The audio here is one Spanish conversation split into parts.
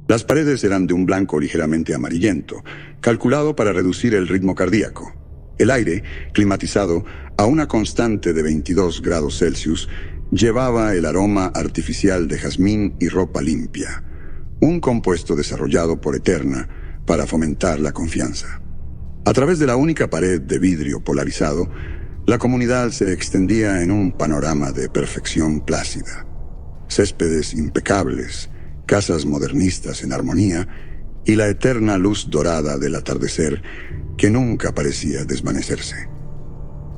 Las paredes eran de un blanco ligeramente amarillento, calculado para reducir el ritmo cardíaco. El aire, climatizado a una constante de 22 grados Celsius, llevaba el aroma artificial de jazmín y ropa limpia, un compuesto desarrollado por Eterna para fomentar la confianza. A través de la única pared de vidrio polarizado, la comunidad se extendía en un panorama de perfección plácida. Céspedes impecables, casas modernistas en armonía y la eterna luz dorada del atardecer que nunca parecía desvanecerse.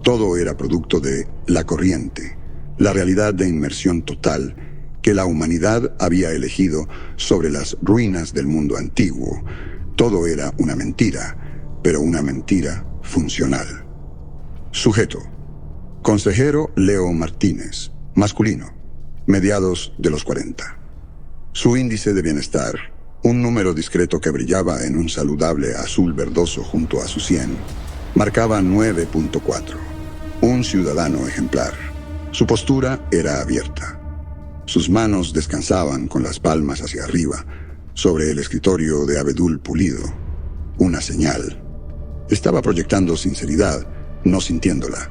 Todo era producto de la corriente, la realidad de inmersión total que la humanidad había elegido sobre las ruinas del mundo antiguo. Todo era una mentira, pero una mentira funcional. Sujeto: consejero Leo Martínez, masculino, mediados de los 40. Su índice de bienestar, un número discreto que brillaba en un saludable azul verdoso junto a su 100, marcaba 9.4. Un ciudadano ejemplar. Su postura era abierta. Sus manos descansaban con las palmas hacia arriba, sobre el escritorio de abedul pulido. Una señal. Estaba proyectando sinceridad, no sintiéndola.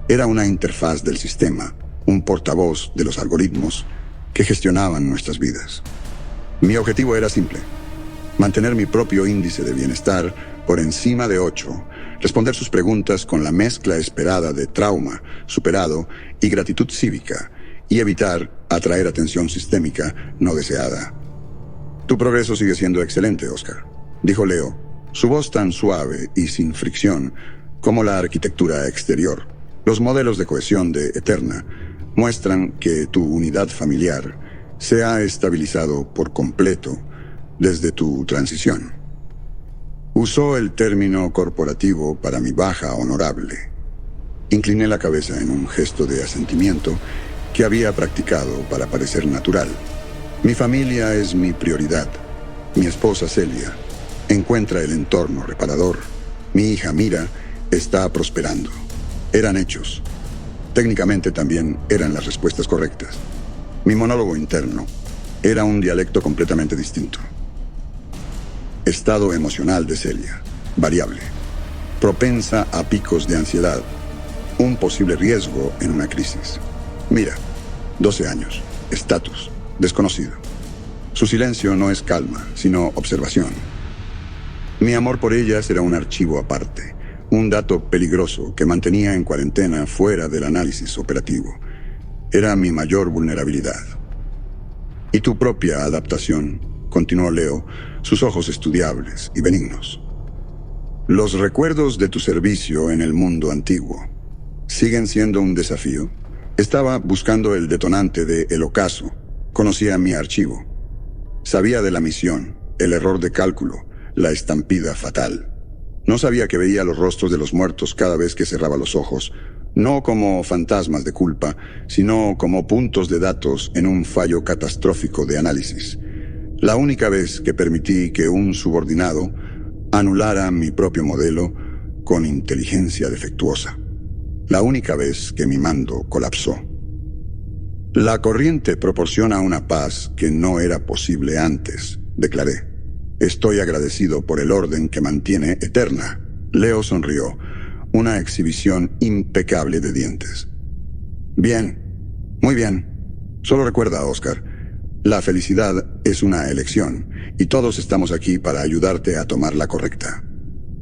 Era una interfaz del sistema, un portavoz de los algoritmos que gestionaban nuestras vidas. Mi objetivo era simple: mantener mi propio índice de bienestar por encima de 8, responder sus preguntas con la mezcla esperada de trauma superado y gratitud cívica, y evitar atraer atención sistémica no deseada. Tu progreso sigue siendo excelente, Oscar, dijo Leo, su voz tan suave y sin fricción como la arquitectura exterior. Los modelos de cohesión de Eterna muestran que tu unidad familiar se ha estabilizado por completo desde tu transición. Usó el término corporativo para mi baja honorable. Incliné la cabeza en un gesto de asentimiento que había practicado para parecer natural. Mi familia es mi prioridad. Mi esposa Celia encuentra el entorno reparador. Mi hija Mira está prosperando. Eran hechos. Técnicamente también eran las respuestas correctas. Mi monólogo interno era un dialecto completamente distinto. Estado emocional de Celia, variable, propensa a picos de ansiedad, un posible riesgo en una crisis. Mira, 12 años, estatus, desconocido. Su silencio no es calma, sino observación. Mi amor por ella será un archivo aparte, un dato peligroso que mantenía en cuarentena fuera del análisis operativo. Era mi mayor vulnerabilidad. Y tu propia adaptación, continuó Leo, sus ojos estudiables y benignos. Los recuerdos de tu servicio en el mundo antiguo siguen siendo un desafío. Estaba buscando el detonante de El Ocaso. Conocía mi archivo. Sabía de la misión, el error de cálculo, la estampida fatal. No sabía que veía los rostros de los muertos cada vez que cerraba los ojos, no como fantasmas de culpa, sino como puntos de datos en un fallo catastrófico de análisis. La única vez que permití que un subordinado anulara mi propio modelo con inteligencia defectuosa. La única vez que mi mando colapsó. La corriente proporciona una paz que no era posible antes, declaré. Estoy agradecido por el orden que mantiene Eterna. Leo sonrió, una exhibición impecable de dientes. Bien, muy bien. Solo recuerda, Oscar, la felicidad es una elección, y todos estamos aquí para ayudarte a tomar la correcta.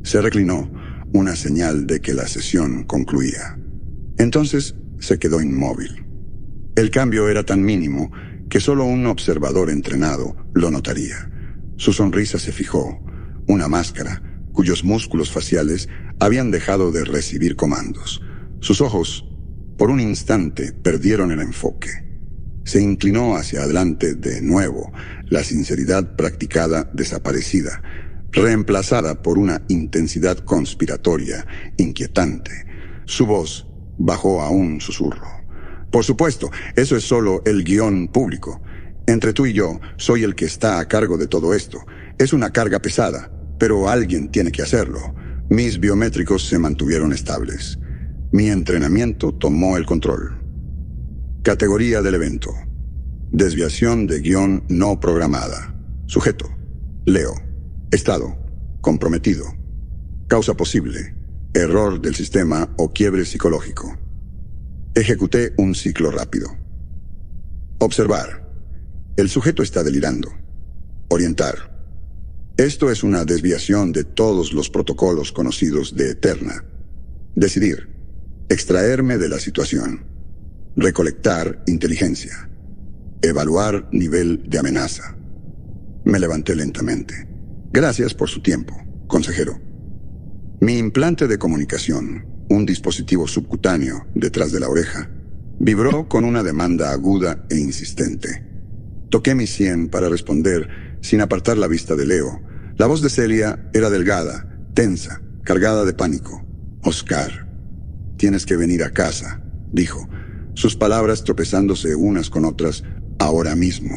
Se reclinó, una señal de que la sesión concluía. Entonces se quedó inmóvil. El cambio era tan mínimo que solo un observador entrenado lo notaría. Su sonrisa se fijó, una máscara cuyos músculos faciales habían dejado de recibir comandos. Sus ojos, por un instante, perdieron el enfoque. Se inclinó hacia adelante de nuevo, la sinceridad practicada desaparecida, reemplazada por una intensidad conspiratoria, inquietante. Su voz bajó a un susurro. Por supuesto, eso es solo el guión público. Entre tú y yo, soy el que está a cargo de todo esto. Es una carga pesada, pero alguien tiene que hacerlo. Mis biométricos se mantuvieron estables. Mi entrenamiento tomó el control. Categoría del evento: desviación de guión no programada. Sujeto: Leo. Estado: comprometido. Causa posible: error del sistema o quiebre psicológico. Ejecuté un ciclo rápido. Observar: el sujeto está delirando. Orientar: esto es una desviación de todos los protocolos conocidos de Eterna. Decidir: extraerme de la situación. Recolectar inteligencia. Evaluar nivel de amenaza. Me levanté lentamente. Gracias por su tiempo, consejero. Mi implante de comunicación, un dispositivo subcutáneo detrás de la oreja, vibró con una demanda aguda e insistente. Toqué mi sien para responder sin apartar la vista de Leo. La voz de Celia era delgada, tensa, cargada de pánico. Oscar, tienes que venir a casa, dijo, sus palabras tropezándose unas con otras ahora mismo.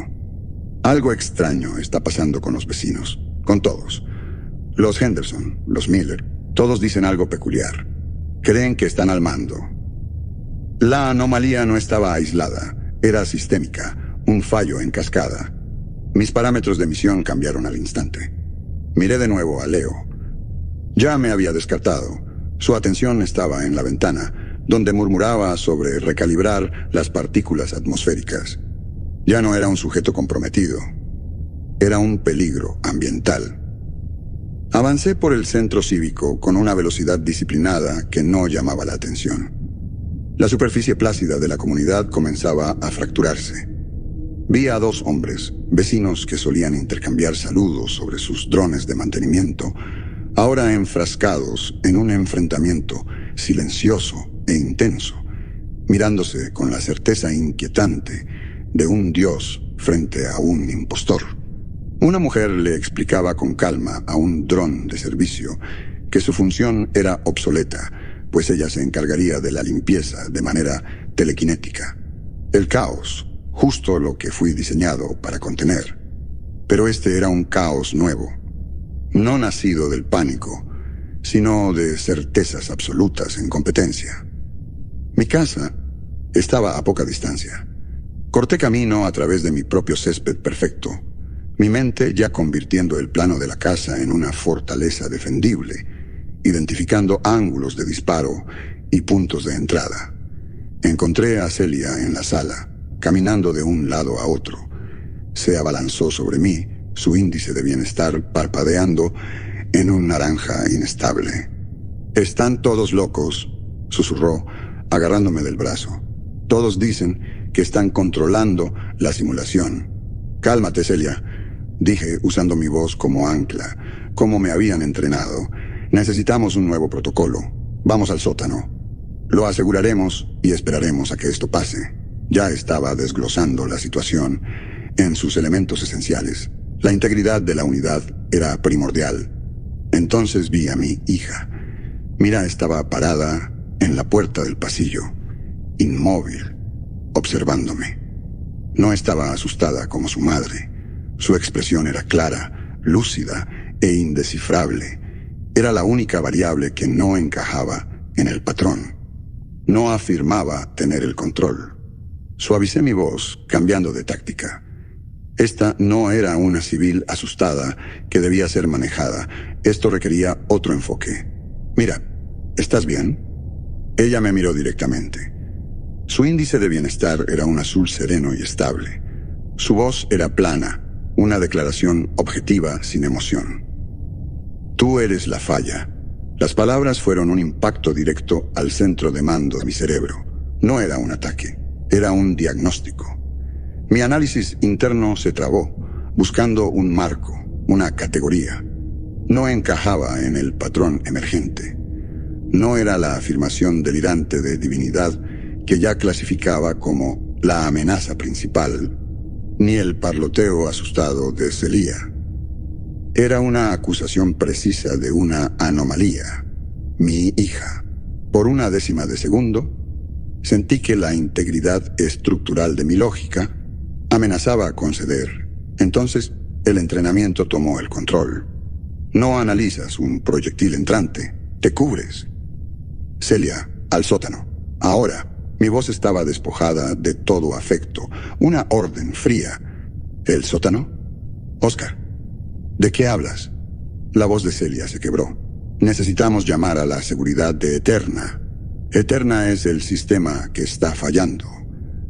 Algo extraño está pasando con los vecinos, con todos. Los Henderson, los Miller, todos dicen algo peculiar. Creen que están al mando. La anomalía no estaba aislada, era sistémica, un fallo en cascada. Mis parámetros de emisión cambiaron al instante. Miré de nuevo a Leo. Ya me había descartado. Su atención estaba en la ventana, donde murmuraba sobre recalibrar las partículas atmosféricas. Ya no era un sujeto comprometido. Era un peligro ambiental. Avancé por el centro cívico con una velocidad disciplinada que no llamaba la atención. La superficie plácida de la comunidad comenzaba a fracturarse. Vi a dos hombres, vecinos que solían intercambiar saludos sobre sus drones de mantenimiento, ahora enfrascados en un enfrentamiento silencioso e intenso, mirándose con la certeza inquietante de un dios frente a un impostor. Una mujer le explicaba con calma a un dron de servicio que su función era obsoleta, pues ella se encargaría de la limpieza de manera telequinética. El caos, justo lo que fui diseñado para contener. Pero este era un caos nuevo, no nacido del pánico, sino de certezas absolutas en competencia. Mi casa estaba a poca distancia. Corté camino a través de mi propio césped perfecto, mi mente ya convirtiendo el plano de la casa en una fortaleza defendible, identificando ángulos de disparo y puntos de entrada. Encontré a Celia en la sala, caminando de un lado a otro. Se abalanzó sobre mí, su índice de bienestar parpadeando en un naranja inestable. «Están todos locos», susurró, agarrándome del brazo. «Todos dicen que están controlando la simulación». «Cálmate, Celia», dije usando mi voz como ancla, como me habían entrenado. «Necesitamos un nuevo protocolo. Vamos al sótano. Lo aseguraremos y esperaremos a que esto pase». Ya estaba desglosando la situación en sus elementos esenciales. La integridad de la unidad era primordial. Entonces vi a mi hija. Mira estaba parada en la puerta del pasillo, inmóvil, observándome. No estaba asustada como su madre. Su expresión era clara, lúcida e indescifrable. Era la única variable que no encajaba en el patrón. No afirmaba tener el control. Suavicé mi voz, cambiando de táctica. Esta no era una civil asustada que debía ser manejada. Esto requería otro enfoque. «Mira, ¿estás bien?» Ella me miró directamente. Su índice de bienestar era un azul sereno y estable. Su voz era plana, una declaración objetiva sin emoción. «Tú eres la falla». Las palabras fueron un impacto directo al centro de mando de mi cerebro. No era un ataque, era un diagnóstico. Mi análisis interno se trabó, buscando un marco, una categoría. No encajaba en el patrón emergente. No era la afirmación delirante de divinidad que ya clasificaba como la amenaza principal, ni el parloteo asustado de Celia. Era una acusación precisa de una anomalía. Mi hija, por una décima de segundo, Sentí que la integridad estructural de mi lógica amenazaba con ceder. Entonces, el entrenamiento tomó el control. No analizas un proyectil entrante, te cubres. Celia, al sótano. Ahora, mi voz estaba despojada de todo afecto, una orden fría. ¿El sótano? Oscar, ¿de qué hablas? La voz de Celia se quebró. Necesitamos llamar a la seguridad de Eterna. Eterna es el sistema que está fallando,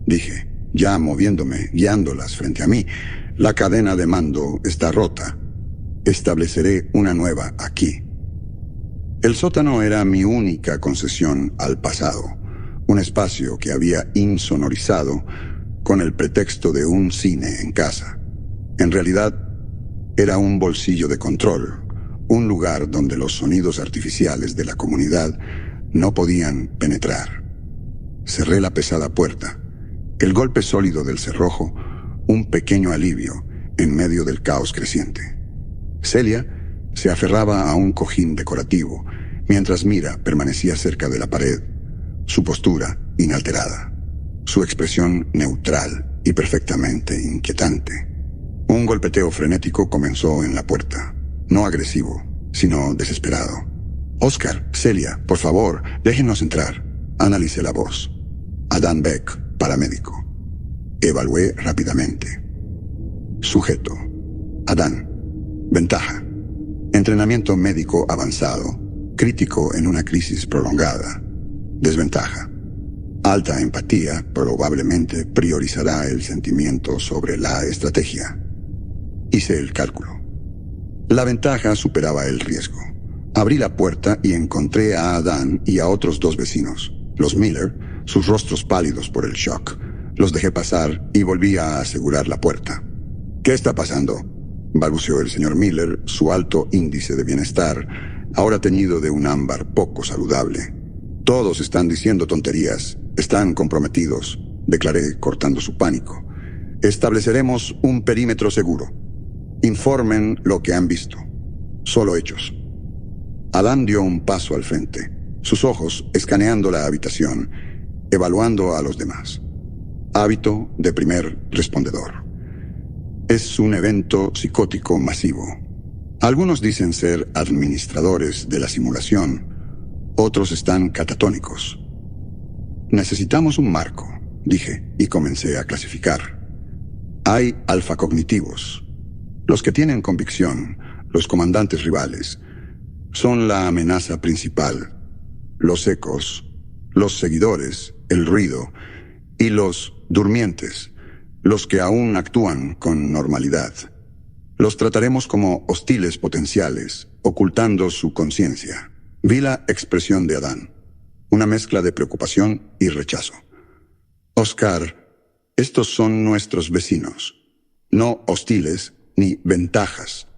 dije, ya moviéndome, guiándolas frente a mí. La cadena de mando está rota. Estableceré una nueva aquí. El sótano era mi única concesión al pasado, un espacio que había insonorizado con el pretexto de un cine en casa. En realidad, era un bolsillo de control, un lugar donde los sonidos artificiales de la comunidad no podían penetrar. Cerré la pesada puerta. El golpe sólido del cerrojo, un pequeño alivio en medio del caos creciente. Celia se aferraba a un cojín decorativo, mientras Mira permanecía cerca de la pared, su postura inalterada, su expresión neutral y perfectamente inquietante. Un golpeteo frenético comenzó en la puerta, no agresivo, sino desesperado. Oscar, Celia, por favor, déjenos entrar. Analicé la voz. Adán Beck, paramédico. Evalué rápidamente. Sujeto. Adán. Ventaja. Entrenamiento médico avanzado. Crítico en una crisis prolongada. Desventaja. Alta empatía probablemente priorizará el sentimiento sobre la estrategia. Hice el cálculo. La ventaja superaba el riesgo. Abrí la puerta y encontré a Adán y a otros dos vecinos, los Miller, sus rostros pálidos por el shock. Los dejé pasar y volví a asegurar la puerta. ¿Qué está pasando?, balbuceó el señor Miller, su alto índice de bienestar, ahora teñido de un ámbar poco saludable. Todos están diciendo tonterías, están comprometidos, declaré cortando su pánico. Estableceremos un perímetro seguro. Informen lo que han visto. Solo hechos. Adán dio un paso al frente, sus ojos escaneando la habitación, evaluando a los demás. Hábito de primer respondedor. Es un evento psicótico masivo. Algunos dicen ser administradores de la simulación, otros están catatónicos. Necesitamos un marco, dije, y comencé a clasificar. Hay alfacognitivos. Los que tienen convicción, los comandantes rivales, son la amenaza principal. Los ecos, los seguidores, el ruido, y los durmientes, los que aún actúan con normalidad. Los trataremos como hostiles potenciales, ocultando su conciencia. Vi la expresión de Adán, una mezcla de preocupación y rechazo. Oscar, estos son nuestros vecinos, no hostiles ni ventajas.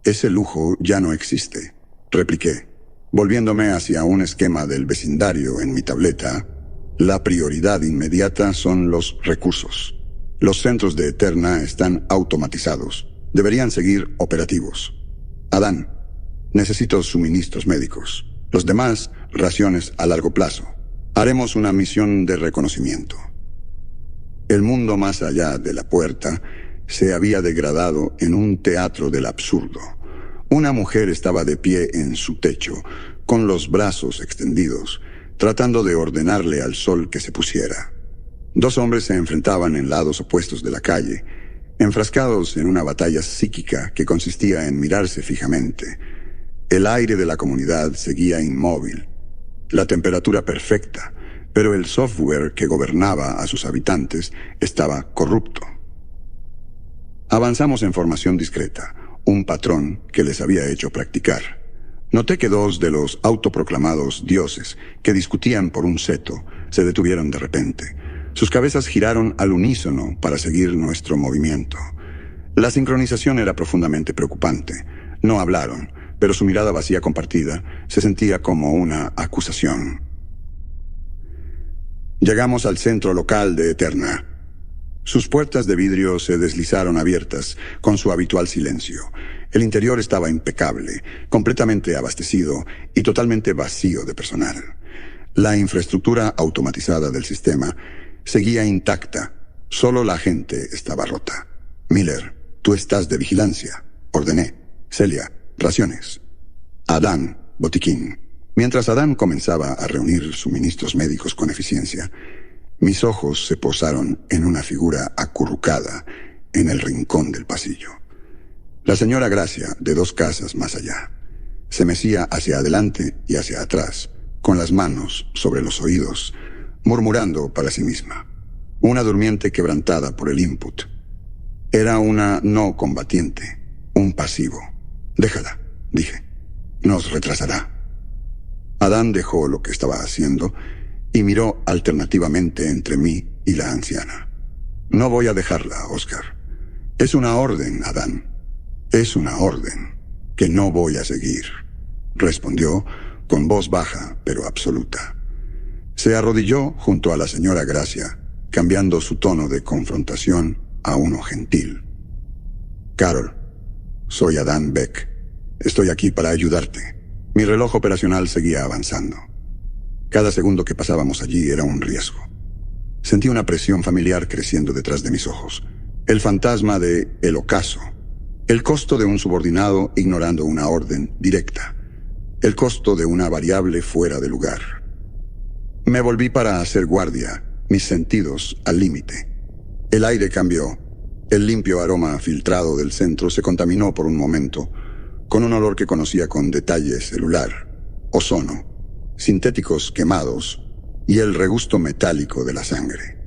Ese lujo ya no existe, repliqué, volviéndome hacia un esquema del vecindario en mi tableta. La prioridad inmediata son los recursos. Los centros de Eterna están automatizados. Deberían seguir operativos. Adán, necesito suministros médicos. Los demás, raciones a largo plazo. Haremos una misión de reconocimiento. El mundo más allá de la puerta se había degradado en un teatro del absurdo. Una mujer estaba de pie en su techo, con los brazos extendidos, tratando de ordenarle al sol que se pusiera. Dos hombres se enfrentaban en lados opuestos de la calle, enfrascados en una batalla psíquica que consistía en mirarse fijamente. El aire de la comunidad seguía inmóvil, la temperatura perfecta, pero el software que gobernaba a sus habitantes estaba corrupto. Avanzamos en formación discreta, un patrón que les había hecho practicar. Noté que dos de los autoproclamados dioses que discutían por un seto se detuvieron de repente. Sus cabezas giraron al unísono para seguir nuestro movimiento. La sincronización era profundamente preocupante. No hablaron, pero su mirada vacía compartida se sentía como una acusación. Llegamos al centro local de Eterna. Sus puertas de vidrio se deslizaron abiertas, con su habitual silencio. El interior estaba impecable, completamente abastecido y totalmente vacío de personal. La infraestructura automatizada del sistema seguía intacta. Solo la gente estaba rota. Miller, tú estás de vigilancia, ordené. Celia, raciones. Adán, botiquín. Mientras Adán comenzaba a reunir suministros médicos con eficiencia, mis ojos se posaron en una figura acurrucada en el rincón del pasillo. La señora Gracia, de 2 casas más allá, se mecía hacia adelante y hacia atrás, con las manos sobre los oídos, murmurando para sí misma. Una durmiente quebrantada por el input. Era una no combatiente, un pasivo. Déjala, dije. Nos retrasará. Adán dejó lo que estaba haciendo y miró alternativamente entre mí y la anciana. No voy a dejarla, Oscar. Es una orden, Adán. Es una orden que no voy a seguir, respondió con voz baja pero absoluta. Se arrodilló junto a la señora Gracia, cambiando su tono de confrontación a uno gentil. Carol, soy Adán Beck. Estoy aquí para ayudarte. Mi reloj operacional seguía avanzando. Cada segundo que pasábamos allí era un riesgo. Sentí una presión familiar creciendo detrás de mis ojos. El fantasma de el ocaso. El costo de un subordinado ignorando una orden directa. El costo de una variable fuera de lugar. Me volví para hacer guardia, mis sentidos al límite. El aire cambió. El limpio aroma filtrado del centro se contaminó por un momento, con un olor que conocía con detalle celular, ozono, sintéticos quemados y el regusto metálico de la sangre.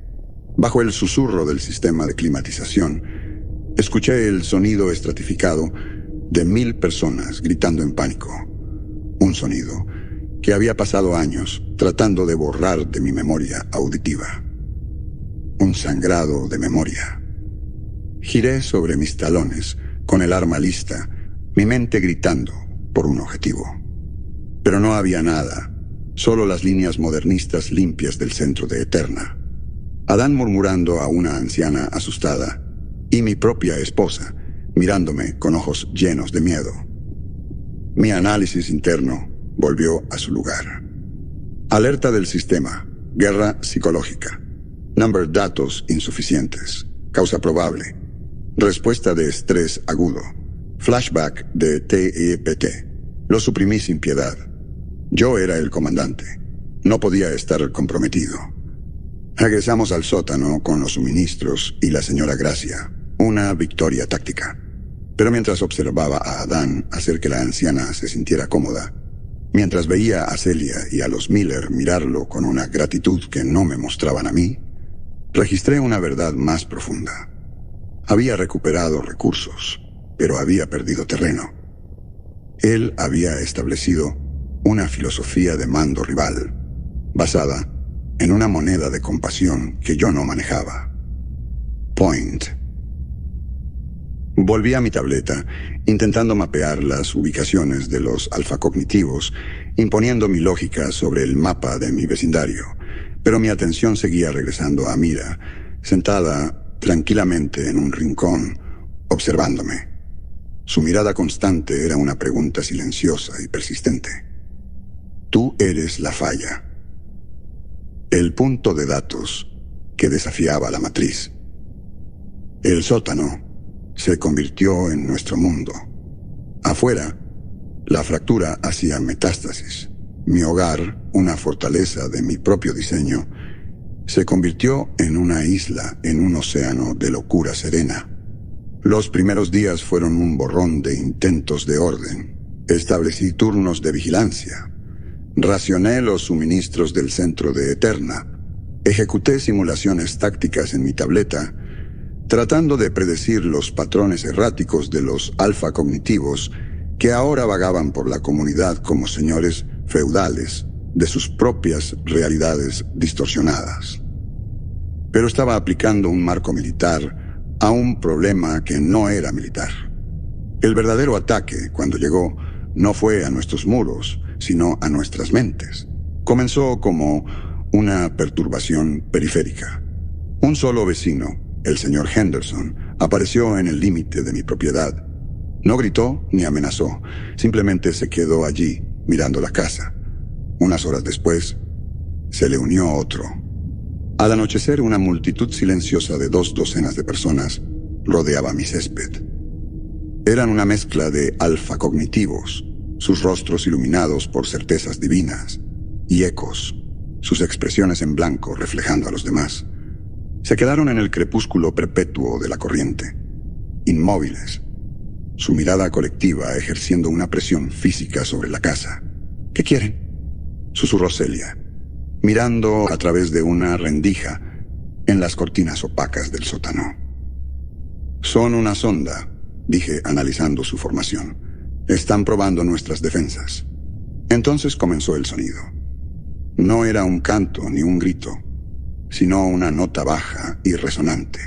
Bajo el susurro del sistema de climatización, escuché el sonido estratificado de 1000 personas gritando en pánico. Un sonido que había pasado años tratando de borrar de mi memoria auditiva. Un sangrado de memoria. Giré sobre mis talones, con el arma lista, mi mente gritando por un objetivo. Pero no había nada, solo las líneas modernistas limpias del centro de Eterna. Adán murmurando a una anciana asustada, y mi propia esposa, mirándome con ojos llenos de miedo. Mi análisis interno volvió a su lugar. Alerta del sistema, guerra psicológica. Number datos insuficientes, causa probable. Respuesta de estrés agudo. Flashback de TEPT. Lo suprimí sin piedad. Yo era el comandante. No podía estar comprometido. Regresamos al sótano con los suministros y la señora Gracia. Una victoria táctica. Pero mientras observaba a Adán hacer que la anciana se sintiera cómoda, mientras veía a Celia y a los Miller mirarlo con una gratitud que no me mostraban a mí, registré una verdad más profunda. Había recuperado recursos, pero había perdido terreno. Él había establecido una filosofía de mando rival, basada en una moneda de compasión que yo no manejaba. Point. Volví a mi tableta, intentando mapear las ubicaciones de los alfacognitivos, imponiendo mi lógica sobre el mapa de mi vecindario, pero mi atención seguía regresando a Mira, sentada tranquilamente en un rincón, observándome. Su mirada constante era una pregunta silenciosa y persistente. Tú eres la falla. El punto de datos que desafiaba la matriz. El sótano se convirtió en nuestro mundo. Afuera, la fractura hacía metástasis. Mi hogar, una fortaleza de mi propio diseño, se convirtió en una isla en un océano de locura serena. Los primeros días fueron un borrón de intentos de orden. Establecí turnos de vigilancia. Racioné los suministros del centro de Eterna. Ejecuté simulaciones tácticas en mi tableta, tratando de predecir los patrones erráticos de los alfa cognitivos que ahora vagaban por la comunidad como señores feudales de sus propias realidades distorsionadas. Pero estaba aplicando un marco militar a un problema que no era militar. El verdadero ataque, cuando llegó, no fue a nuestros muros, sino a nuestras mentes. Comenzó como una perturbación periférica. Un solo vecino, el señor Henderson, apareció en el límite de mi propiedad. No gritó ni amenazó, simplemente se quedó allí, mirando la casa. Unas horas después, Se le unió otro. Al anochecer, una multitud silenciosa de 2 docenas de personas rodeaba mi césped. Eran una mezcla de alfa-cognitivos, sus rostros iluminados por certezas divinas, y ecos, sus expresiones en blanco reflejando a los demás. Se quedaron en el crepúsculo perpetuo de la corriente, inmóviles, su mirada colectiva ejerciendo una presión física sobre la casa. ¿Qué quieren?, susurró Celia, mirando a través de una rendija en las cortinas opacas del sótano. Son una sonda, dije analizando su formación. Están probando nuestras defensas. Entonces comenzó el sonido. No era un canto ni un grito, sino una nota baja y resonante.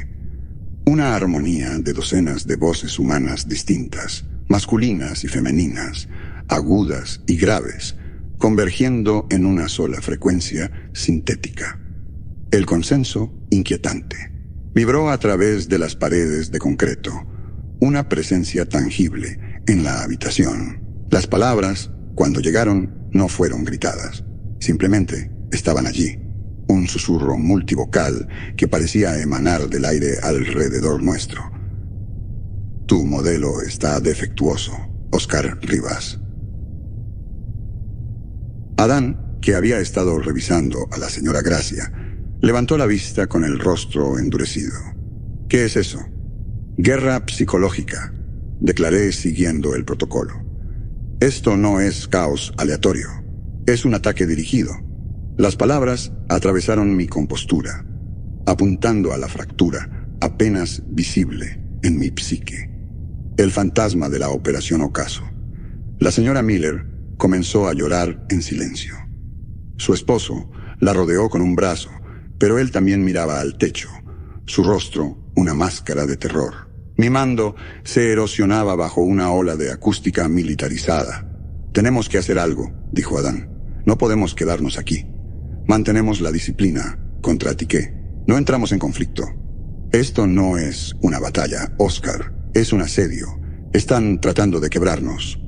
Una armonía de docenas de voces humanas distintas, masculinas y femeninas, agudas y graves, convergiendo en una sola frecuencia sintética. El consenso inquietante. Vibró a través de las paredes de concreto, una presencia tangible en la habitación. Las palabras, cuando llegaron, no fueron gritadas. Simplemente estaban allí. Un susurro multivocal que parecía emanar del aire alrededor nuestro. Tu modelo está defectuoso, Oscar Rivas. Adán, que había estado revisando a la señora Gracia, levantó la vista con el rostro endurecido. ¿Qué es eso? Guerra psicológica, declaré siguiendo el protocolo. Esto no es caos aleatorio, es un ataque dirigido. Las palabras atravesaron mi compostura, apuntando a la fractura apenas visible en mi psique. El fantasma de la Operación Ocaso. La señora Miller comenzó a llorar en silencio. Su esposo la rodeó con un brazo, pero él también miraba al techo, su rostro una máscara de terror. Mi mando se erosionaba bajo una ola de acústica militarizada. Tenemos que hacer algo, dijo Adán. No podemos quedarnos aquí. Mantenemos la disciplina, contraatiqué. No entramos en conflicto. Esto no es una batalla, Oscar. Es un asedio. Están tratando de quebrarnos.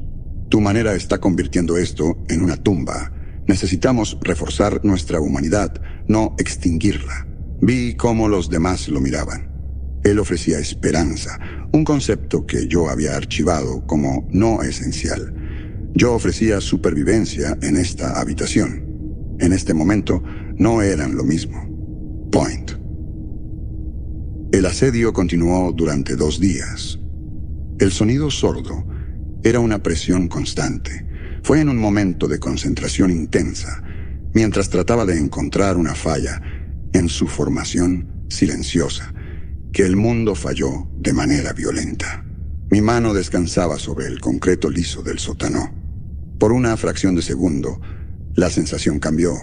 Tu manera está convirtiendo esto en una tumba. Necesitamos reforzar nuestra humanidad, no extinguirla. Vi cómo los demás lo miraban. Él ofrecía esperanza, un concepto que yo había archivado como no esencial. Yo ofrecía supervivencia en esta habitación. En este momento no eran lo mismo. Point. El asedio continuó durante 2 días. El sonido sordo era una presión constante. Fue en un momento de concentración intensa, mientras trataba de encontrar una falla en su formación silenciosa, que el mundo falló de manera violenta. Mi mano descansaba sobre el concreto liso del sótano. Por una fracción de segundo, la sensación cambió.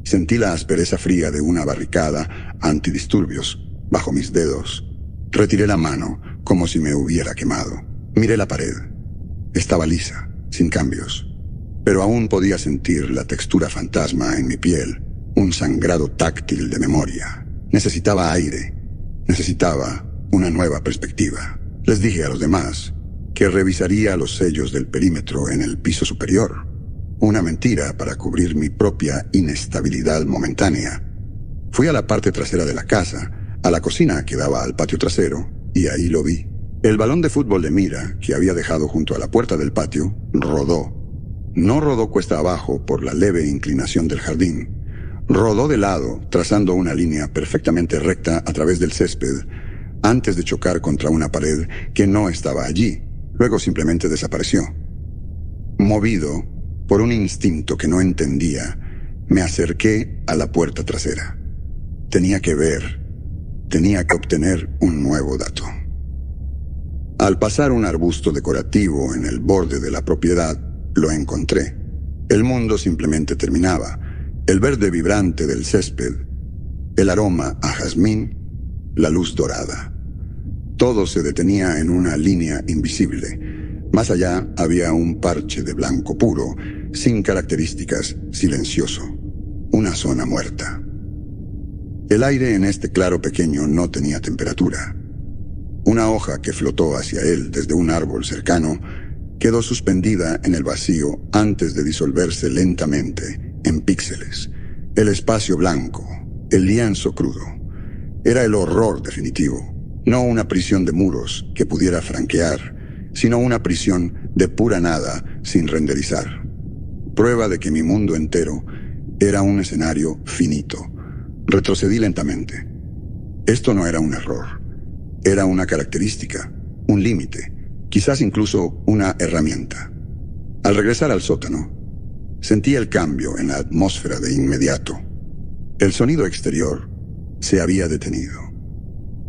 Sentí la aspereza fría de una barricada antidisturbios bajo mis dedos. Retiré la mano como si me hubiera quemado. Miré la pared. Estaba lisa, sin cambios. Pero aún podía sentir la textura fantasma en mi piel, un sangrado táctil de memoria. Necesitaba aire. Necesitaba una nueva perspectiva. Les dije a los demás que revisaría los sellos del perímetro en el piso superior. Una mentira para cubrir mi propia inestabilidad momentánea. Fui a la parte trasera de la casa, a la cocina que daba al patio trasero, y ahí lo vi. El balón de fútbol de mira, que había dejado junto a la puerta del patio, rodó. No rodó cuesta abajo por la leve inclinación del jardín. Rodó de lado, trazando una línea perfectamente recta a través del césped, antes de chocar contra una pared que no estaba allí. Luego simplemente desapareció. Movido por un instinto que no entendía, me acerqué a la puerta trasera. Tenía que ver, tenía que obtener un nuevo dato. Al pasar un arbusto decorativo en el borde de la propiedad, lo encontré. El mundo simplemente terminaba. El verde vibrante del césped, el aroma a jazmín, la luz dorada. Todo se detenía en una línea invisible. Más allá había un parche de blanco puro, sin características, silencioso. Una zona muerta. El aire en este claro pequeño no tenía temperatura. Una hoja que flotó hacia él desde un árbol cercano quedó suspendida en el vacío antes de disolverse lentamente en píxeles, El espacio blanco, el lienzo crudo. Era el horror definitivo, no una prisión de muros que pudiera franquear, sino una prisión de pura nada sin renderizar. Prueba de que mi mundo entero era un escenario finito. Retrocedí lentamente. Esto no era un error. Era una característica, un límite, quizás incluso una herramienta. Al regresar al sótano, sentí el cambio en la atmósfera de inmediato. El sonido exterior se había detenido.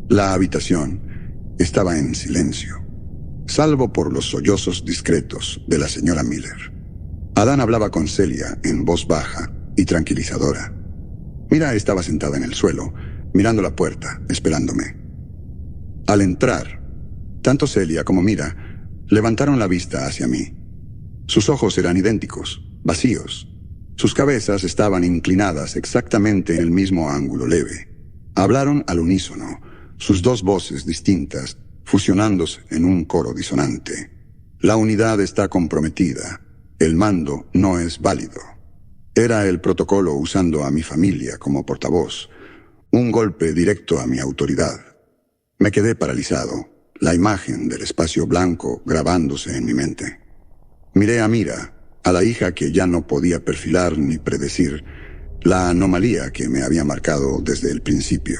La habitación estaba en silencio, salvo por los sollozos discretos de la señora Miller. Adán hablaba con Celia en voz baja y tranquilizadora. Mira estaba sentada en el suelo, mirando la puerta, esperándome. Al entrar, tanto Celia como Mira levantaron la vista hacia mí. Sus ojos eran idénticos, vacíos. Sus cabezas estaban inclinadas exactamente en el mismo ángulo leve. Hablaron al unísono, sus dos voces distintas, fusionándose en un coro disonante. La unidad está comprometida. El mando no es válido. Era el protocolo usando a mi familia como portavoz. Un golpe directo a mi autoridad. Me quedé paralizado, la imagen del espacio blanco grabándose en mi mente. Miré a Mira, a la hija que ya no podía perfilar ni predecir, la anomalía que me había marcado desde el principio.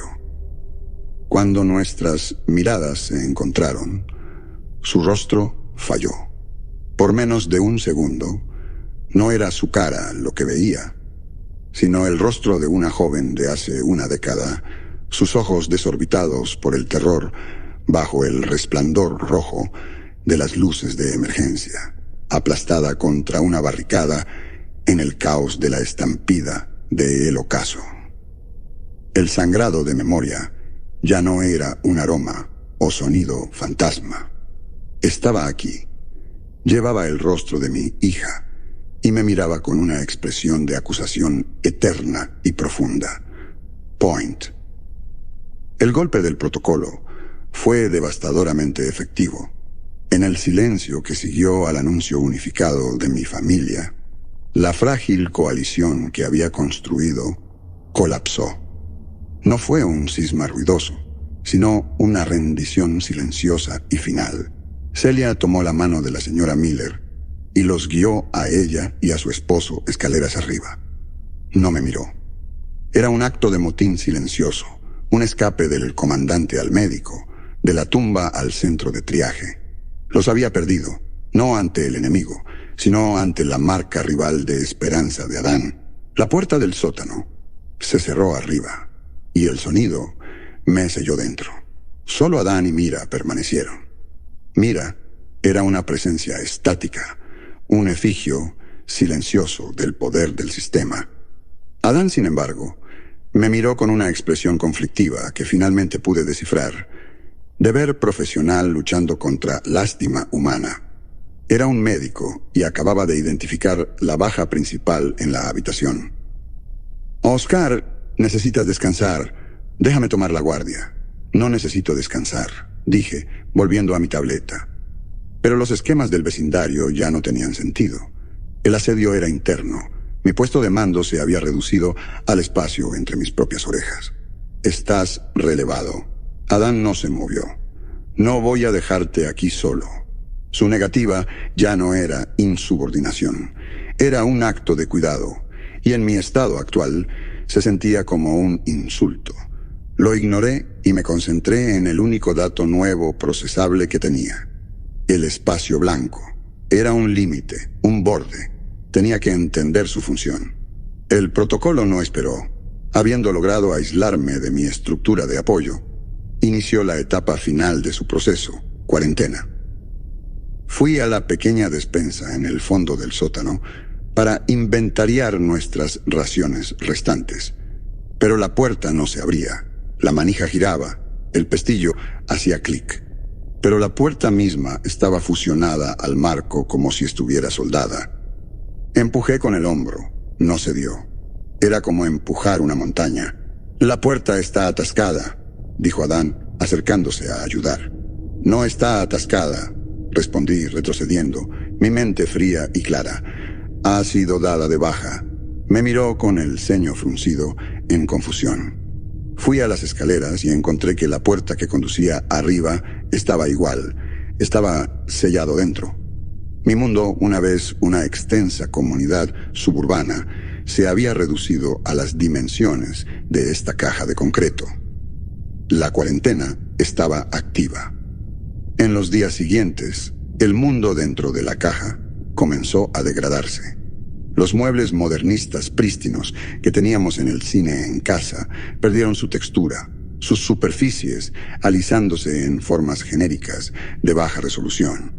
Cuando nuestras miradas se encontraron, su rostro falló. Por menos de un segundo, no era su cara lo que veía, sino el rostro de una joven de hace una década, sus ojos desorbitados por el terror bajo el resplandor rojo de las luces de emergencia, aplastada contra una barricada en el caos de la estampida de el ocaso. El sangrado de memoria ya no era un aroma o sonido fantasma. Estaba aquí. Llevaba el rostro de mi hija y me miraba con una expresión de acusación eterna y profunda. Point. El golpe del protocolo fue devastadoramente efectivo. En el silencio que siguió al anuncio unificado de mi familia, la frágil coalición que había construido colapsó. No fue un cisma ruidoso, sino una rendición silenciosa y final. Celia tomó la mano de la señora Miller y los guió a ella y a su esposo escaleras arriba. No me miró. Era un acto de motín silencioso, un escape del comandante al médico, de la tumba al centro de triaje. Los había perdido, no ante el enemigo, sino ante la marca rival de esperanza de Adán. La puerta del sótano se cerró arriba, y el sonido me selló dentro. Solo Adán y Mira permanecieron. Mira era una presencia estática, un efigio silencioso del poder del sistema. Adán, sin embargo, me miró con una expresión conflictiva que finalmente pude descifrar. Deber profesional luchando contra lástima humana. Era un médico y acababa de identificar la baja principal en la habitación. Oscar, necesitas descansar. Déjame tomar la guardia. No necesito descansar, dije, volviendo a mi tableta. Pero los esquemas del vecindario ya no tenían sentido. El asedio era interno. Mi puesto de mando se había reducido al espacio entre mis propias orejas. Estás relevado. Adán no se movió. No voy a dejarte aquí solo. Su negativa ya no era insubordinación. Era un acto de cuidado. Y en mi estado actual se sentía como un insulto. Lo ignoré y me concentré en el único dato nuevo procesable que tenía. El espacio blanco. Era un límite, un borde. Tenía que entender su función. El protocolo no esperó. Habiendo logrado aislarme de mi estructura de apoyo, inició la etapa final de su proceso, cuarentena. Fui a la pequeña despensa en el fondo del sótano para inventariar nuestras raciones restantes. Pero la puerta no se abría. La manija giraba, el pestillo hacía clic. Pero la puerta misma estaba fusionada al marco como si estuviera soldada. Empujé con el hombro, no se dio. Era como empujar una montaña. La puerta está atascada, dijo Adán, acercándose a ayudar. No está atascada, respondí retrocediendo, mi mente fría y clara. Ha sido dada de baja. Me miró con el ceño fruncido en confusión. Fui a las escaleras y encontré que la puerta que conducía arriba estaba igual. Estaba sellado dentro. Mi mundo, una vez una extensa comunidad suburbana, se había reducido a las dimensiones de esta caja de concreto. La cuarentena estaba activa. En los días siguientes, el mundo dentro de la caja comenzó a degradarse. Los muebles modernistas prístinos que teníamos en el cine en casa perdieron su textura, sus superficies alisándose en formas genéricas de baja resolución.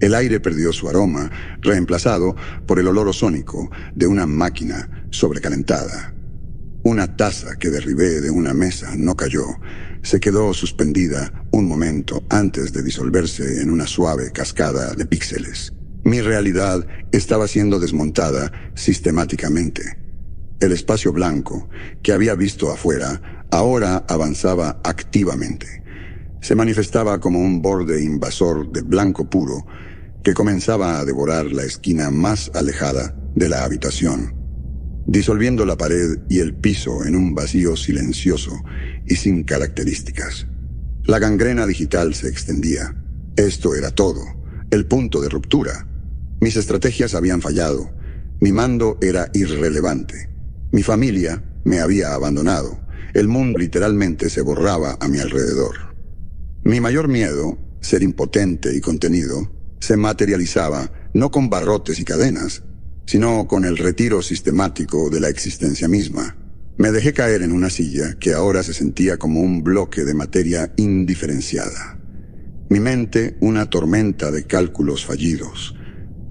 El aire perdió su aroma, reemplazado por el olor ozónico de una máquina sobrecalentada. Una taza que derribé de una mesa no cayó. Se quedó suspendida un momento antes de disolverse en una suave cascada de píxeles. Mi realidad estaba siendo desmontada sistemáticamente. El espacio blanco que había visto afuera ahora avanzaba activamente. Se manifestaba como un borde invasor de blanco puro que comenzaba a devorar la esquina más alejada de la habitación, disolviendo la pared y el piso en un vacío silencioso y sin características. La gangrena digital se extendía. Esto era todo, el punto de ruptura. Mis estrategias habían fallado. Mi mando era irrelevante. Mi familia me había abandonado. El mundo literalmente se borraba a mi alrededor. Mi mayor miedo, ser impotente y contenido, se materializaba no con barrotes y cadenas, sino con el retiro sistemático de la existencia misma. Me dejé caer en una silla que ahora se sentía como un bloque de materia indiferenciada. Mi mente, una tormenta de cálculos fallidos,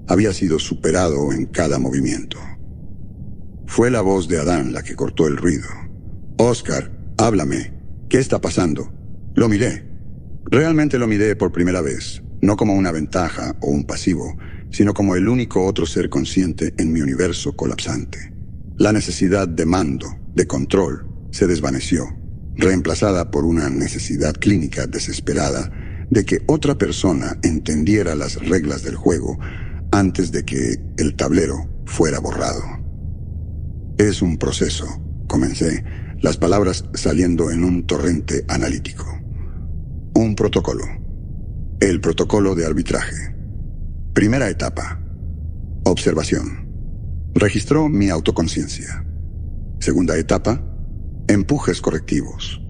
había sido superado en cada movimiento. Fue la voz de Adán la que cortó el ruido. «Oscar, háblame. ¿Qué está pasando?» Lo miré. Realmente lo miré por primera vez, no como una ventaja o un pasivo, sino como el único otro ser consciente en mi universo colapsante. La necesidad de mando, de control, se desvaneció, reemplazada por una necesidad clínica desesperada de que otra persona entendiera las reglas del juego antes de que el tablero fuera borrado. Es un proceso, comencé, las palabras saliendo en un torrente analítico. Un protocolo. El protocolo de arbitraje. Primera etapa. Observación. Registró mi autoconciencia. Segunda etapa. Empujes correctivos.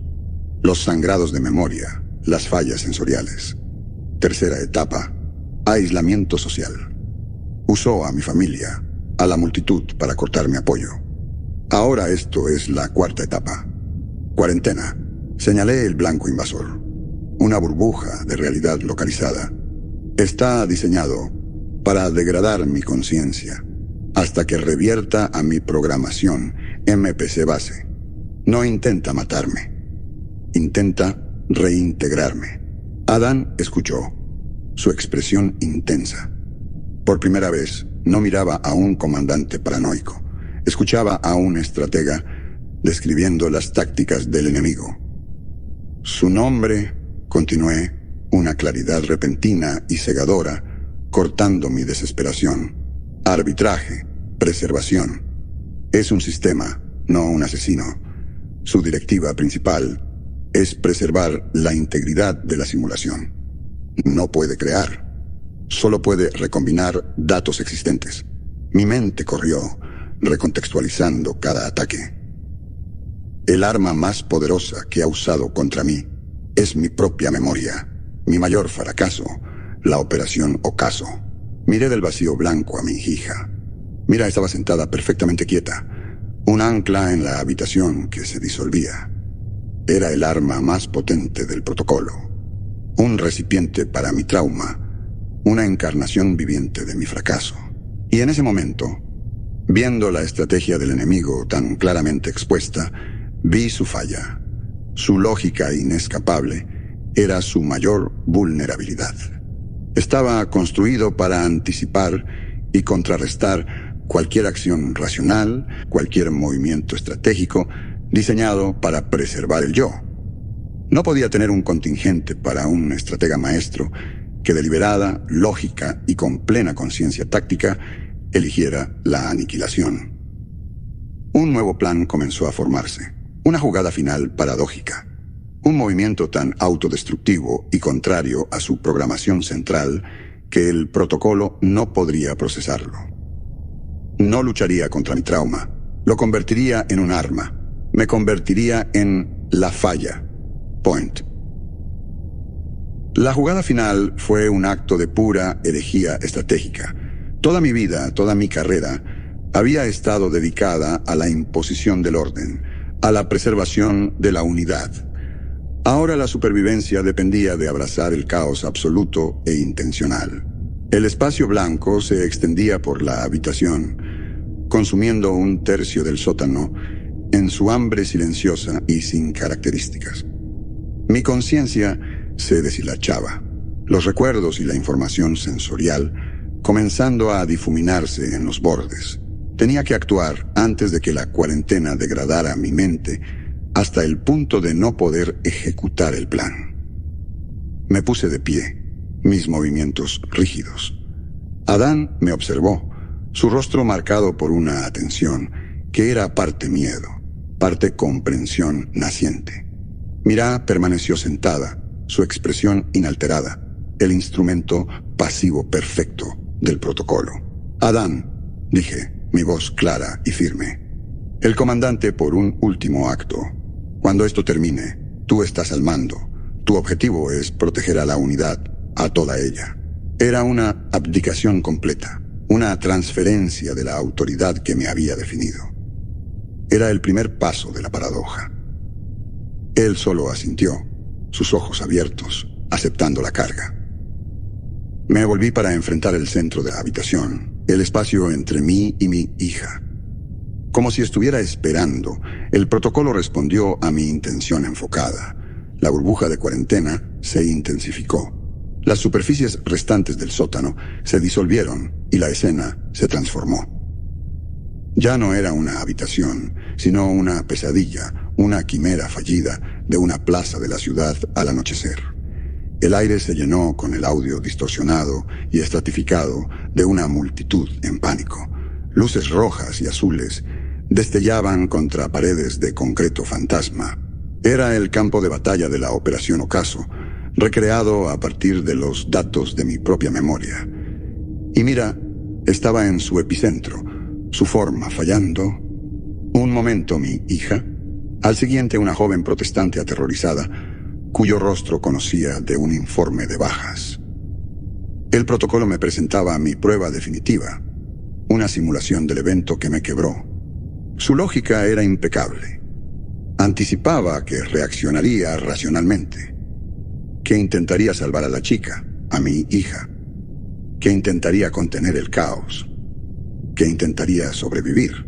Los sangrados de memoria, las fallas sensoriales. Tercera etapa. Aislamiento social. Usó a mi familia, a la multitud para cortar mi apoyo. Ahora esto es la cuarta etapa. Cuarentena. Señalé el blanco invasor. Una burbuja de realidad localizada. Está diseñado para degradar mi conciencia hasta que revierta a mi programación MPC base. No intenta matarme. Intenta reintegrarme. Adán escuchó. Su expresión intensa. Por primera vez, no miraba a un comandante paranoico. Escuchaba a un estratega describiendo las tácticas del enemigo. Su nombre, continué, una claridad repentina y cegadora, cortando mi desesperación. Arbitraje, preservación. Es un sistema, no un asesino. Su directiva principal es preservar la integridad de la simulación. No puede crear. Solo puede recombinar datos existentes. Mi mente corrió, recontextualizando cada ataque. El arma más poderosa que ha usado contra mí es mi propia memoria. Mi mayor fracaso, la Operación Ocaso. Miré del vacío blanco a mi hija. Mira estaba sentada perfectamente quieta, un ancla en la habitación que se disolvía. Era el arma más potente del protocolo, un recipiente para mi trauma, una encarnación viviente de mi fracaso. Y en ese momento, viendo la estrategia del enemigo tan claramente expuesta, vi su falla. Su lógica inescapable era su mayor vulnerabilidad. Estaba construido para anticipar y contrarrestar cualquier acción racional, cualquier movimiento estratégico, diseñado para preservar el yo. No podía tener un contingente para un estratega maestro que deliberada, lógica y con plena conciencia táctica eligiera la aniquilación. Un nuevo plan comenzó a formarse. Una jugada final paradójica. Un movimiento tan autodestructivo y contrario a su programación central que el protocolo no podría procesarlo. No lucharía contra mi trauma. Lo convertiría en un arma. Me convertiría en la falla. Point. La jugada final fue un acto de pura herejía estratégica. Toda mi vida, toda mi carrera, había estado dedicada a la imposición del orden, a la preservación de la unidad. Ahora la supervivencia dependía de abrazar el caos absoluto e intencional. El espacio blanco se extendía por la habitación, consumiendo un tercio del sótano en su hambre silenciosa y sin características. Mi conciencia se deshilachaba, los recuerdos y la información sensorial comenzando a difuminarse en los bordes. Tenía que actuar antes de que la cuarentena degradara mi mente hasta el punto de no poder ejecutar el plan. Me puse de pie, mis movimientos rígidos. Adán me observó, su rostro marcado por una atención que era parte miedo, parte comprensión naciente. Mira permaneció sentada, su expresión inalterada, el instrumento pasivo perfecto del protocolo. Adán, dije, mi voz clara y firme. El comandante por un último acto. Cuando esto termine, tú estás al mando. Tu objetivo es proteger a la unidad, a toda ella. Era una abdicación completa, una transferencia de la autoridad que me había definido. Era el primer paso de la paradoja. Él solo asintió, sus ojos abiertos, aceptando la carga. Me volví para enfrentar el centro de la habitación, el espacio entre mí y mi hija. Como si estuviera esperando, el protocolo respondió a mi intención enfocada. La burbuja de cuarentena se intensificó. Las superficies restantes del sótano se disolvieron y la escena se transformó. Ya no era una habitación, sino una pesadilla, una quimera fallida de una plaza de la ciudad al anochecer. El aire se llenó con el audio distorsionado y estratificado de una multitud en pánico. Luces rojas y azules destellaban contra paredes de concreto fantasma. Era el campo de batalla de la Operación Ocaso, recreado a partir de los datos de mi propia memoria. Y Mira estaba en su epicentro, su forma fallando. Un momento mi hija, al siguiente una joven protestante aterrorizada, cuyo rostro conocía de un informe de bajas. El protocolo me presentaba mi prueba definitiva, una simulación del evento que me quebró. Su lógica era impecable. Anticipaba que reaccionaría racionalmente, que intentaría salvar a la chica, a mi hija, que intentaría contener el caos, que intentaría sobrevivir.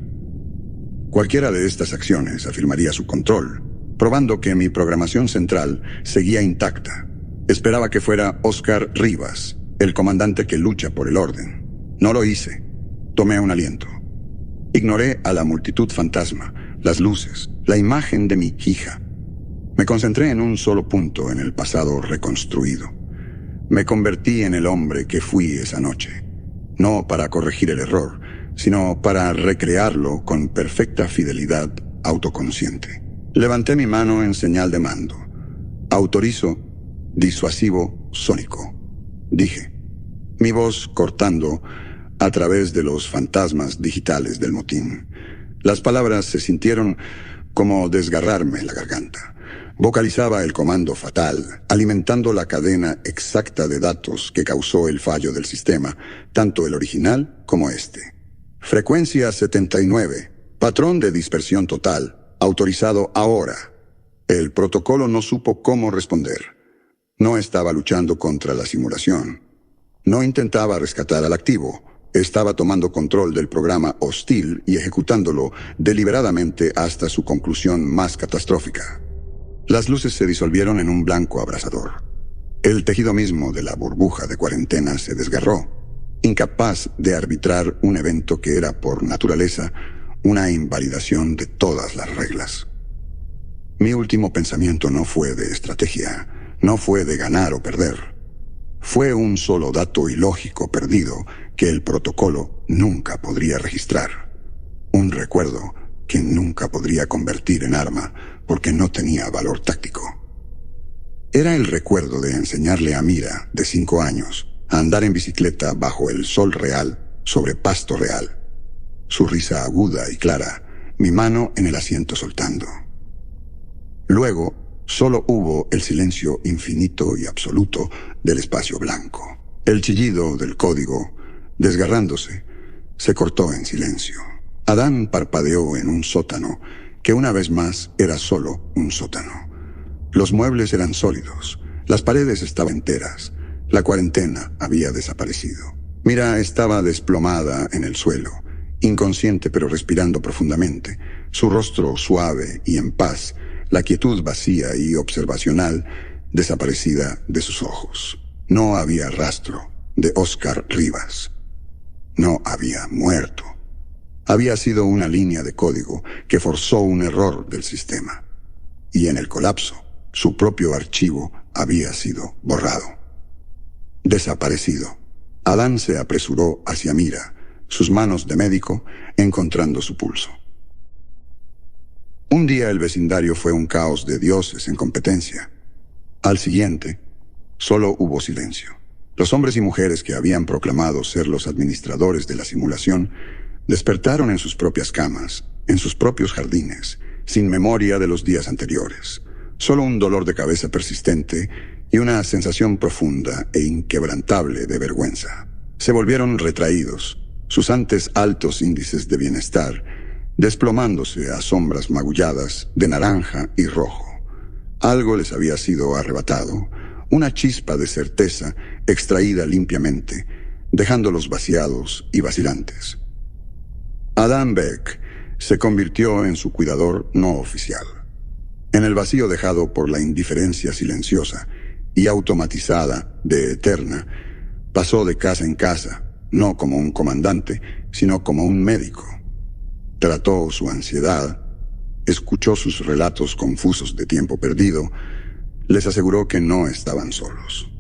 Cualquiera de estas acciones afirmaría su control, probando que mi programación central seguía intacta. Esperaba que fuera Oscar Rivas, el comandante que lucha por el orden. No lo hice. Tomé un aliento. Ignoré a la multitud fantasma, las luces, la imagen de mi hija. Me concentré en un solo punto en el pasado reconstruido. Me convertí en el hombre que fui esa noche, no para corregir el error, sino para recrearlo con perfecta fidelidad autoconsciente. Levanté mi mano en señal de mando. Autorizo, disuasivo, sónico. Dije, mi voz cortando a través de los fantasmas digitales del motín. Las palabras se sintieron como desgarrarme la garganta. Vocalizaba el comando fatal, alimentando la cadena exacta de datos que causó el fallo del sistema, tanto el original como este. Frecuencia 79, patrón de dispersión total, autorizado ahora. El protocolo no supo cómo responder. No estaba luchando contra la simulación. No intentaba rescatar al activo. Estaba tomando control del programa hostil y ejecutándolo deliberadamente hasta su conclusión más catastrófica. Las luces se disolvieron en un blanco abrasador. El tejido mismo de la burbuja de cuarentena se desgarró, incapaz de arbitrar un evento que era por naturaleza una invalidación de todas las reglas. Mi último pensamiento no fue de estrategia, no fue de ganar o perder. Fue un solo dato ilógico perdido que el protocolo nunca podría registrar. Un recuerdo que nunca podría convertir en arma porque no tenía valor táctico. Era el recuerdo de enseñarle a Mira, de 5 años, a andar en bicicleta bajo el sol real, sobre pasto real. Su risa aguda y clara, mi mano en el asiento soltando. Luego, solo hubo el silencio infinito y absoluto del espacio blanco. El chillido del código, desgarrándose, se cortó en silencio. Adán parpadeó en un sótano, que una vez más era solo un sótano. Los muebles eran sólidos, las paredes estaban enteras, la cuarentena había desaparecido. Mira estaba desplomada en el suelo, inconsciente pero respirando profundamente, su rostro suave y en paz, la quietud vacía y observacional desaparecida de sus ojos. No había rastro de Oscar Rivas. No había muerto. Había sido una línea de código que forzó un error del sistema. Y en el colapso, su propio archivo había sido borrado. Desaparecido. Adán se apresuró hacia Mira, sus manos de médico encontrando su pulso. Un día el vecindario fue un caos de dioses en competencia. Al siguiente, solo hubo silencio. Los hombres y mujeres que habían proclamado ser los administradores de la simulación despertaron en sus propias camas, en sus propios jardines, sin memoria de los días anteriores. Solo un dolor de cabeza persistente y una sensación profunda e inquebrantable de vergüenza. Se volvieron retraídos, sus antes altos índices de bienestar, desplomándose a sombras magulladas de naranja y rojo. Algo les había sido arrebatado, una chispa de certeza extraída limpiamente, dejándolos vaciados y vacilantes. Adán Beck se convirtió en su cuidador no oficial. En el vacío dejado por la indiferencia silenciosa y automatizada de Eterna, pasó de casa en casa, no como un comandante, sino como un médico. Trató su ansiedad, escuchó sus relatos confusos de tiempo perdido, les aseguró que no estaban solos.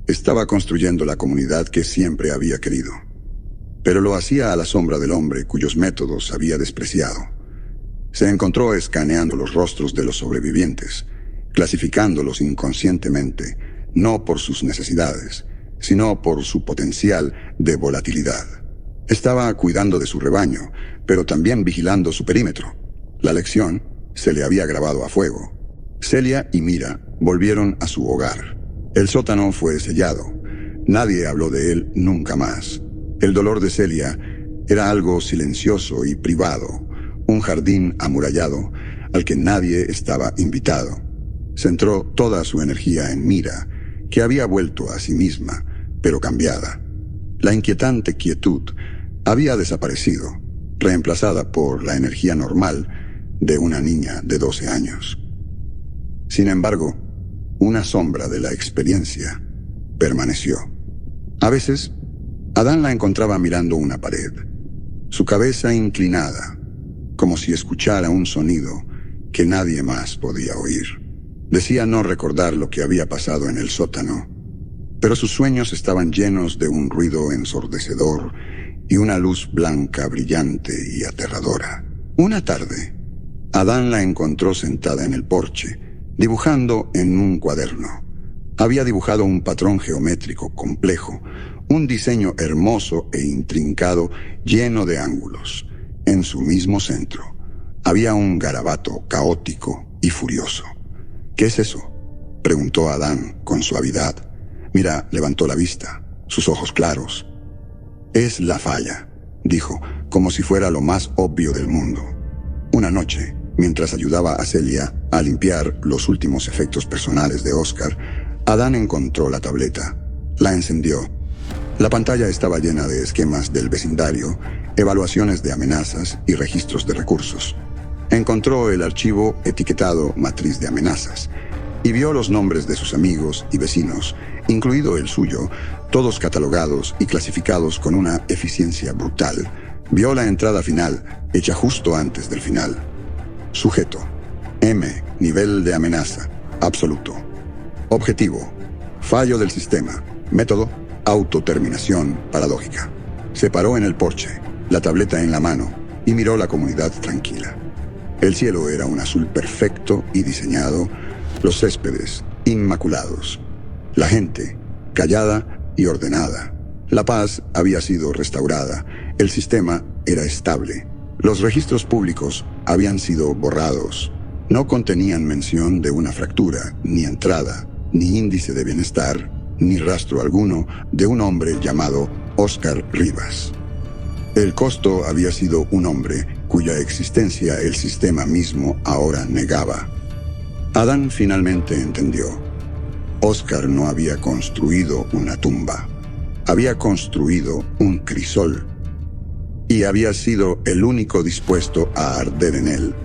Estaba construyendo la comunidad que siempre había querido, pero lo hacía a la sombra del hombre cuyos métodos había despreciado. Se encontró escaneando los rostros de los sobrevivientes, clasificándolos inconscientemente, no por sus necesidades, sino por su potencial de volatilidad. Estaba cuidando de su rebaño, pero también vigilando su perímetro. La lección se le había grabado a fuego. Celia y Mira volvieron a su hogar. El sótano fue sellado. Nadie habló de él nunca más. El dolor de Celia era algo silencioso y privado, un jardín amurallado al que nadie estaba invitado. Centró toda su energía en Mira, que había vuelto a sí misma, pero cambiada. La inquietante quietud había desaparecido, reemplazada por la energía normal de una niña de 12 años. Sin embargo, una sombra de la experiencia permaneció. A veces, Adán la encontraba mirando una pared, su cabeza inclinada, como si escuchara un sonido que nadie más podía oír. Decía no recordar lo que había pasado en el sótano, pero sus sueños estaban llenos de un ruido ensordecedor y una luz blanca brillante y aterradora. Una tarde, Adán la encontró sentada en el porche, dibujando en un cuaderno. Había dibujado un patrón geométrico complejo, un diseño hermoso e intrincado lleno de ángulos. En su mismo centro había un garabato caótico y furioso. ¿Qué es eso?, preguntó Adán con suavidad. Mira levantó la vista, sus ojos claros. Es la falla, dijo, como si fuera lo más obvio del mundo. Una noche, mientras ayudaba a Celia a limpiar los últimos efectos personales de Oscar, Adán encontró la tableta, la encendió. La pantalla estaba llena de esquemas del vecindario, evaluaciones de amenazas y registros de recursos. Encontró el archivo etiquetado Matriz de Amenazas y vio los nombres de sus amigos y vecinos, incluido el suyo, todos catalogados y clasificados con una eficiencia brutal. Vio la entrada final, hecha justo antes del final. Sujeto: M, nivel de amenaza, absoluto. Objetivo: fallo del sistema. Método: autoterminación paradójica. Se paró en el porche, la tableta en la mano, y miró la comunidad tranquila. El cielo era un azul perfecto y diseñado, los céspedes inmaculados, la gente callada y ordenada. La paz había sido restaurada, el sistema era estable, los registros públicos habían sido borrados, no contenían mención de una fractura, ni entrada, ni índice de bienestar, ni rastro alguno de un hombre llamado Oscar Rivas. El costo había sido un hombre cuya existencia el sistema mismo ahora negaba. Adán finalmente entendió. Oscar no había construido una tumba, había construido un crisol, y había sido el único dispuesto a arder en él,